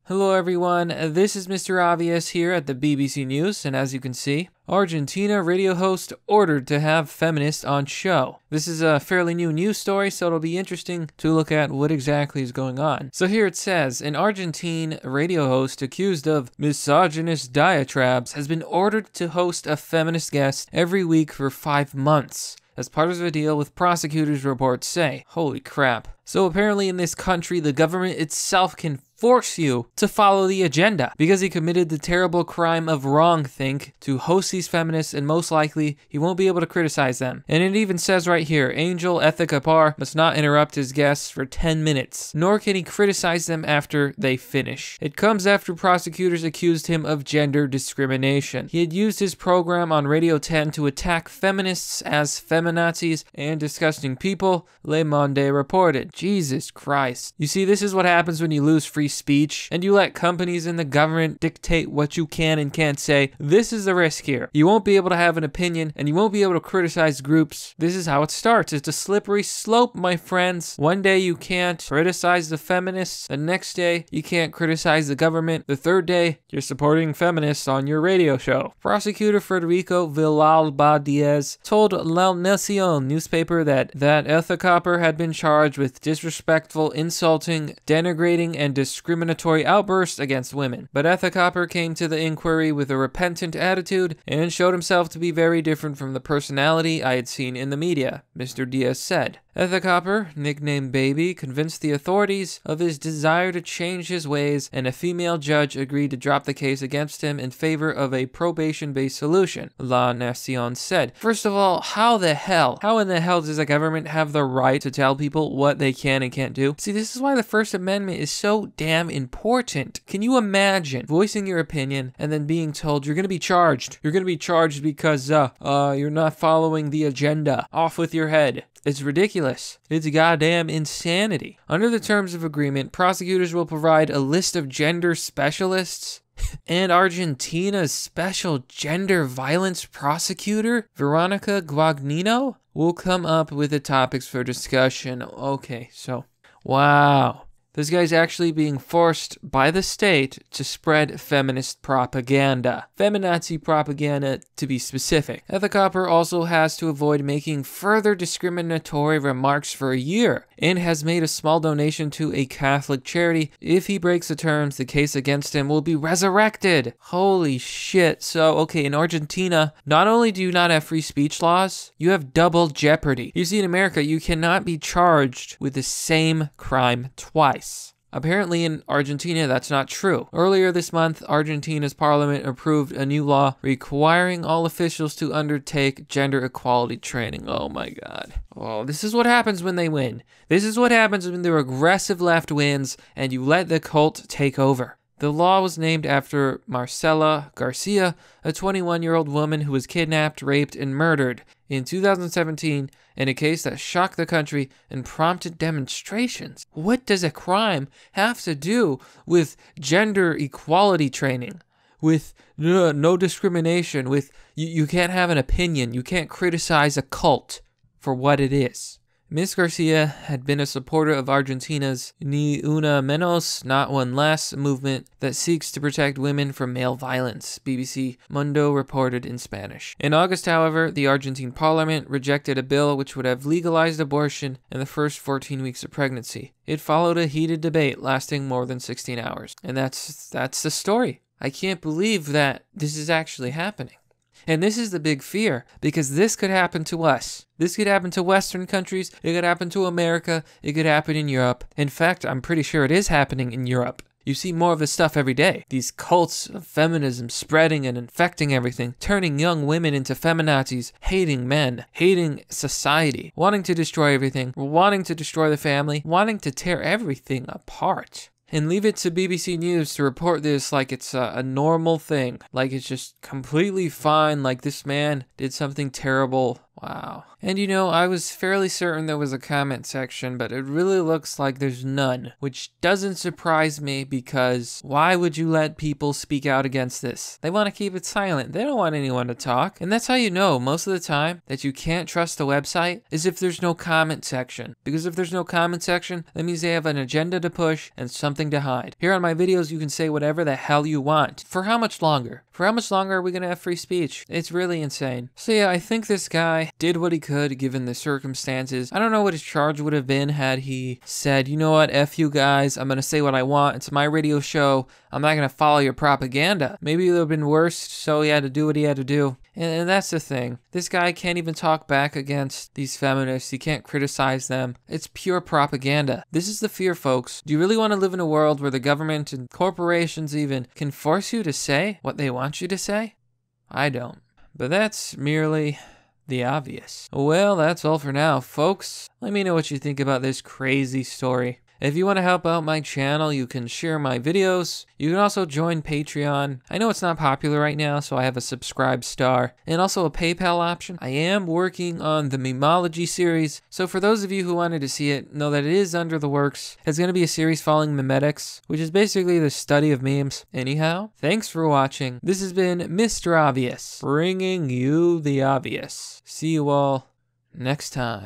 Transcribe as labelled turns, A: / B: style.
A: Hello everyone, this is Mr. Obvious here at the BBC News, and as you can see, Argentina radio host ordered to have feminists on show. This is a fairly new news story, so it'll be interesting to look at what exactly is going on. So here it says, an Argentine radio host accused of misogynist diatribes has been ordered to host a feminist guest every week for 5 months. As part of a deal with prosecutors, reports say. Holy crap. So apparently in this country, the government itself can force you to follow the agenda because he committed the terrible crime of wrongthink to host these feminists, and most likely he won't be able to criticize them. And it even says right here, Angel Ethica Par must not interrupt his guests for 10 minutes, nor can he criticize them after they finish. It comes after prosecutors accused him of gender discrimination. He had used his program on Radio 10 to attack feminists as feminazis and disgusting people, Le Monde reported. Jesus Christ. You see, this is what happens when you lose free speech and you let companies and the government dictate what you can and can't say. This is the risk here. You won't be able to have an opinion and you won't be able to criticize groups. This is how it starts. It's a slippery slope, my friends. One day you can't criticize the feminists. The next day you can't criticize the government. The third day you're supporting feminists on your radio show. Prosecutor Federico Villalba Diaz told La Nacion newspaper that Ethicopper had been charged with disrespectful, insulting, denigrating, and discriminatory outbursts against women. But Ethicopper came to the inquiry with a repentant attitude and showed himself to be very different from the personality I had seen in the media, Mr. Diaz said. Ethicopper, nicknamed Baby, convinced the authorities of his desire to change his ways, and a female judge agreed to drop the case against him in favor of a probation-based solution, La Nacion said. First of all, how in the hell does the government have the right to tell people what they can and can't do? See, this is why the First Amendment is so damn important. Can you imagine voicing your opinion and then being told you're going to be charged? You're going to be charged because you're not following the agenda. Off with your head. It's ridiculous. It's goddamn insanity. Under the terms of agreement, prosecutors will provide a list of gender specialists, and Argentina's special gender violence prosecutor, Veronica Guagnino, will come up with the topics for discussion. Okay, so, wow. This guy's actually being forced by the state to spread feminist propaganda. Feminazi propaganda, to be specific. Ethicopper also has to avoid making further discriminatory remarks for a year, and has made a small donation to a Catholic charity. If he breaks the terms, the case against him will be resurrected. Holy shit. So, okay, in Argentina, not only do you not have free speech laws, you have double jeopardy. You see, in America, you cannot be charged with the same crime twice. Apparently in Argentina, that's not true. Earlier this month, Argentina's parliament approved a new law requiring all officials to undertake gender equality training. Oh my god. Oh, this is what happens when they win. This is what happens when the regressive left wins and you let the cult take over. The law was named after Marcela Garcia, a 21-year-old woman who was kidnapped, raped, and murdered in 2017 in a case that shocked the country and prompted demonstrations. What does a crime have to do with gender equality training? With no discrimination, with you can't have an opinion, you can't criticize a cult for what it is. Ms. Garcia had been a supporter of Argentina's Ni Una Menos, Not One Less movement that seeks to protect women from male violence, BBC Mundo reported in Spanish. In August, however, the Argentine parliament rejected a bill which would have legalized abortion in the first 14 weeks of pregnancy. It followed a heated debate lasting more than 16 hours. And that's the story. I can't believe that this is actually happening. And this is the big fear, because this could happen to us. This could happen to Western countries, it could happen to America, it could happen in Europe. In fact, I'm pretty sure it is happening in Europe. You see more of this stuff every day. These cults of feminism spreading and infecting everything, turning young women into feminazis, hating men, hating society, wanting to destroy everything, wanting to destroy the family, wanting to tear everything apart. And leave it to BBC News to report this like it's a normal thing. Like it's just completely fine, like this man did something terrible. Wow. And you know, I was fairly certain there was a comment section, but it really looks like there's none, which doesn't surprise me because why would you let people speak out against this? They want to keep it silent. They don't want anyone to talk. And that's how you know most of the time that you can't trust a website is if there's no comment section. Because if there's no comment section, that means they have an agenda to push and something to hide. Here on my videos, you can say whatever the hell you want. For how much longer? For how much longer are we going to have free speech? It's really insane. So yeah, I think this guy did what he could given the circumstances. I don't know what his charge would have been had he said, you know what, F you guys, I'm going to say what I want. It's my radio show. I'm not going to follow your propaganda. Maybe it would have been worse, so he had to do what he had to do. And that's the thing. This guy can't even talk back against these feminists. He can't criticize them. It's pure propaganda. This is the fear, folks. Do you really want to live in a world where the government and corporations even can force you to say what they want you to say? I don't. But that's merely the obvious. Well, that's all for now, folks. Let me know what you think about this crazy story. If you want to help out my channel, you can share my videos. You can also join Patreon. I know it's not popular right now, so I have a subscribe star and also a PayPal option. I am working on the memology series, so for those of you who wanted to see it, know that it is under the works. It's going to be a series following memetics, which is basically the study of memes. Anyhow, thanks for watching. This has been Mr. Obvious, bringing you the obvious. See you all next time.